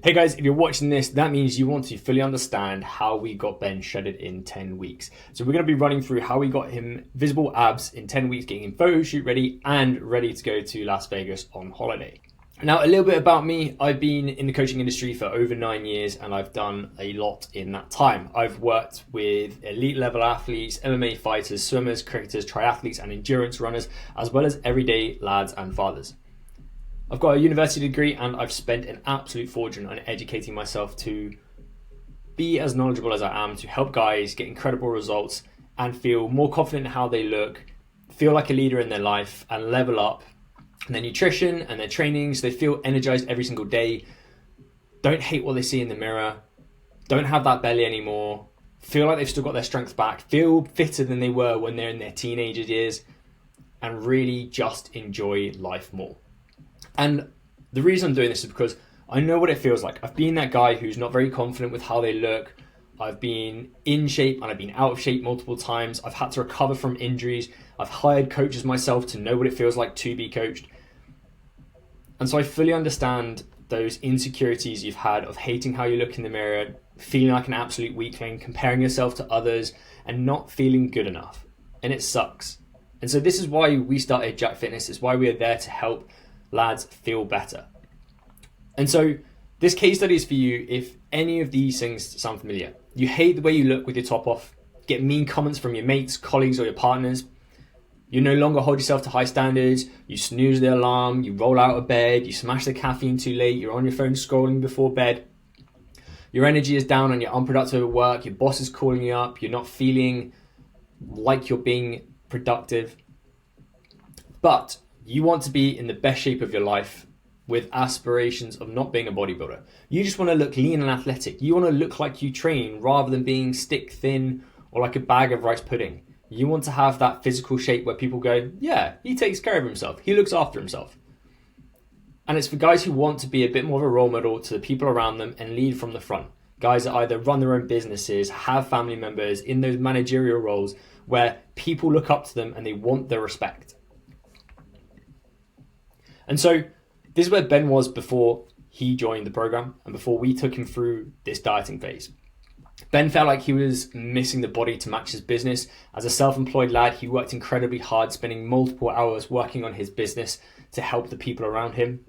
Hey guys, if you're watching this, that means you want to fully understand how we got Ben shredded in 10 weeks. So we're going to be running through how we got him visible abs in 10 weeks, getting him photo shoot ready and ready to go to Las Vegas on holiday. Now, a little bit about me. I've been in the coaching industry for over 9 years and I've done a lot in that time. I've worked with elite level athletes, MMA fighters, swimmers, cricketers, triathletes and endurance runners, as well as everyday lads and fathers. I've got a university degree and I've spent an absolute fortune on educating myself to be as knowledgeable as I am, to help guys get incredible results and feel more confident in how they look, feel like a leader in their life and level up in their nutrition and their training so they feel energized every single day, don't hate what they see in the mirror, don't have that belly anymore, feel like they've still got their strength back, feel fitter than they were when they're in their teenager years, and really just enjoy life more. And the reason I'm doing this is because I know what it feels like. I've been that guy who's not very confident with how they look. I've been in shape and I've been out of shape multiple times. I've had to recover from injuries. I've hired coaches myself to know what it feels like to be coached. And so I fully understand those insecurities you've had of hating how you look in the mirror, feeling like an absolute weakling, comparing yourself to others and not feeling good enough. And it sucks. And so this is why we started Jack Fitness. It's why we are there to help lads feel better. And so this case study is for you if any of these things sound familiar. You hate the way you look with your top off, get mean comments from your mates, colleagues or your partners. You no longer hold yourself to high standards, you snooze the alarm, you roll out of bed, you smash the caffeine too late, you're on your phone scrolling before bed. Your energy is down and you're unproductive at work, your boss is calling you up, you're not feeling like you're being productive. But you want to be in the best shape of your life with aspirations of not being a bodybuilder. You just want to look lean and athletic. You want to look like you train rather than being stick thin or like a bag of rice pudding. You want to have that physical shape where people go, yeah, he takes care of himself. He looks after himself. And it's for guys who want to be a bit more of a role model to the people around them and lead from the front. Guys that either run their own businesses, have family members in those managerial roles where people look up to them and they want their respect. And so this is where Ben was before he joined the program and before we took him through this dieting phase. Ben felt like he was missing the body to match his business. As a self-employed lad, he worked incredibly hard, spending multiple hours working on his business to help the people around him.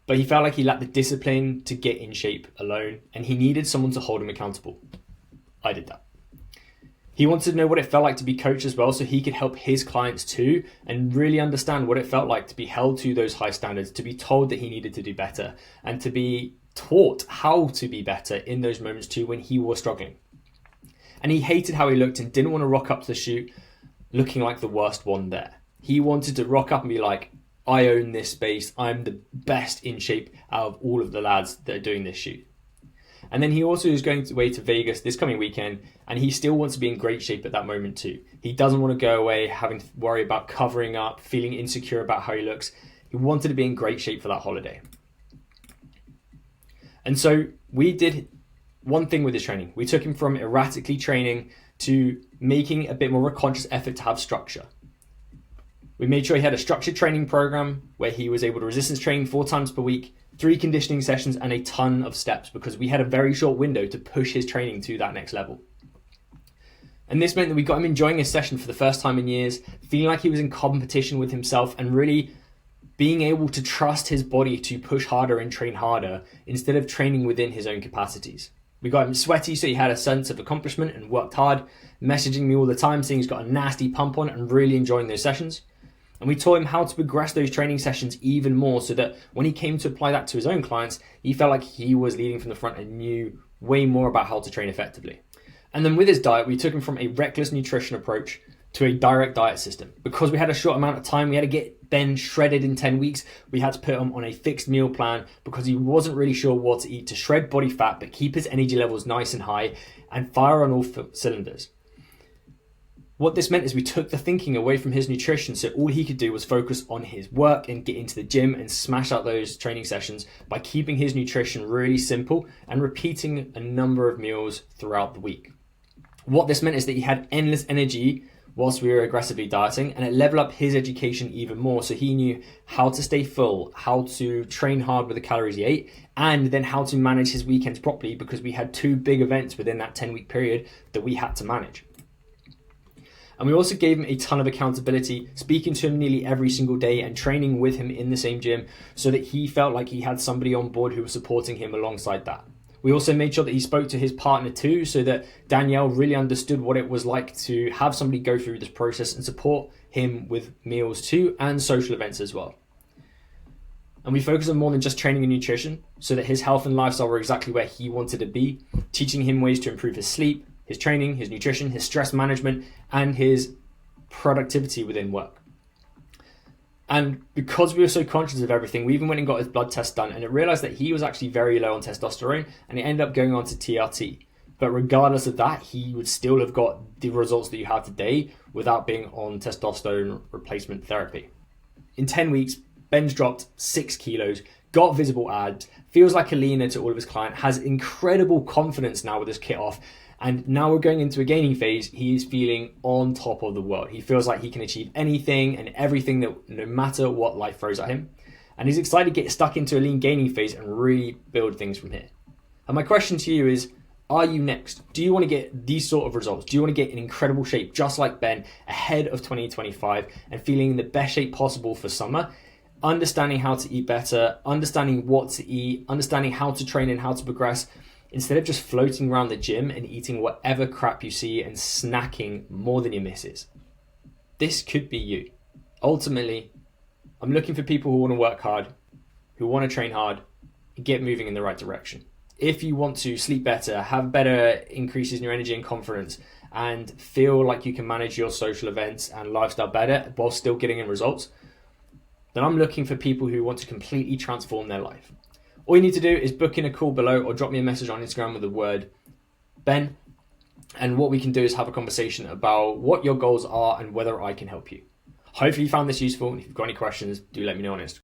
But he felt like he lacked the discipline to get in shape alone, and he needed someone to hold him accountable. I did that. He wanted to know what it felt like to be coached as well so he could help his clients too and really understand what it felt like to be held to those high standards, to be told that he needed to do better and to be taught how to be better in those moments too when he was struggling. And he hated how he looked and didn't want to rock up to the shoot looking like the worst one there. He wanted to rock up and be like, I own this space. I'm the best in shape out of all of the lads that are doing this shoot. And then he also is going away to Vegas this coming weekend, and he still wants to be in great shape at that moment too. He doesn't want to go away having to worry about covering up, feeling insecure about how he looks. He wanted to be in great shape for that holiday. And so we did one thing with his training. We took him from erratically training to making a bit more of a conscious effort to have structure. We made sure he had a structured training program where he was able to resistance train 4 times per week, 3 conditioning sessions and a ton of steps because we had a very short window to push his training to that next level. And this meant that we got him enjoying his session for the first time in years, feeling like he was in competition with himself and really being able to trust his body to push harder and train harder instead of training within his own capacities. We got him sweaty so he had a sense of accomplishment and worked hard, messaging me all the time saying he's got a nasty pump on and really enjoying those sessions. And we taught him how to progress those training sessions even more so that when he came to apply that to his own clients, he felt like he was leading from the front and knew way more about how to train effectively. And then with his diet, we took him from a reckless nutrition approach to a direct diet system. Because we had a short amount of time, we had to get Ben shredded in 10 weeks. We had to put him on a fixed meal plan because he wasn't really sure what to eat to shred body fat, but keep his energy levels nice and high and fire on all cylinders. What this meant is we took the thinking away from his nutrition so all he could do was focus on his work and get into the gym and smash out those training sessions by keeping his nutrition really simple and repeating a number of meals throughout the week. What this meant is that he had endless energy whilst we were aggressively dieting, and it leveled up his education even more. So he knew how to stay full, how to train hard with the calories he ate, and then how to manage his weekends properly, because we had 2 big events within that 10-week period that we had to manage. And we also gave him a ton of accountability, speaking to him nearly every single day and training with him in the same gym, so that he felt like he had somebody on board who was supporting him alongside that. We also made sure that he spoke to his partner too, so that Danielle really understood what it was like to have somebody go through this process and support him with meals too, and social events as well. And we focused on more than just training and nutrition, so that his health and lifestyle were exactly where he wanted to be, teaching him ways to improve his sleep, his training, his nutrition, his stress management, and his productivity within work. And because we were so conscious of everything, we even went and got his blood test done, and it realized that he was actually very low on testosterone, and he ended up going on to TRT. But regardless of that, he would still have got the results that you have today without being on testosterone replacement therapy. In 10 weeks, Ben's dropped 6 kilos, got visible abs, feels like a leaner to all of his clients, has incredible confidence now with his kit off, and now we're going into a gaining phase. He is feeling on top of the world. He feels like he can achieve anything and everything, that no matter what life throws at him. And he's excited to get stuck into a lean gaining phase and really build things from here. And my question to you is, are you next? Do you want to get these sort of results? Do you want to get in incredible shape just like Ben ahead of 2025 and feeling in the best shape possible for summer? Understanding how to eat better, understanding what to eat, understanding how to train and how to progress, instead of just floating around the gym and eating whatever crap you see and snacking more than your misses. This could be you. Ultimately, I'm looking for people who want to work hard, who want to train hard, and get moving in the right direction. If you want to sleep better, have better increases in your energy and confidence, and feel like you can manage your social events and lifestyle better while still getting in results, then I'm looking for people who want to completely transform their life. All you need to do is book in a call below or drop me a message on Instagram with the word Ben, and what we can do is have a conversation about what your goals are and whether I can help you. Hopefully you found this useful, and if you've got any questions, do let me know on Instagram.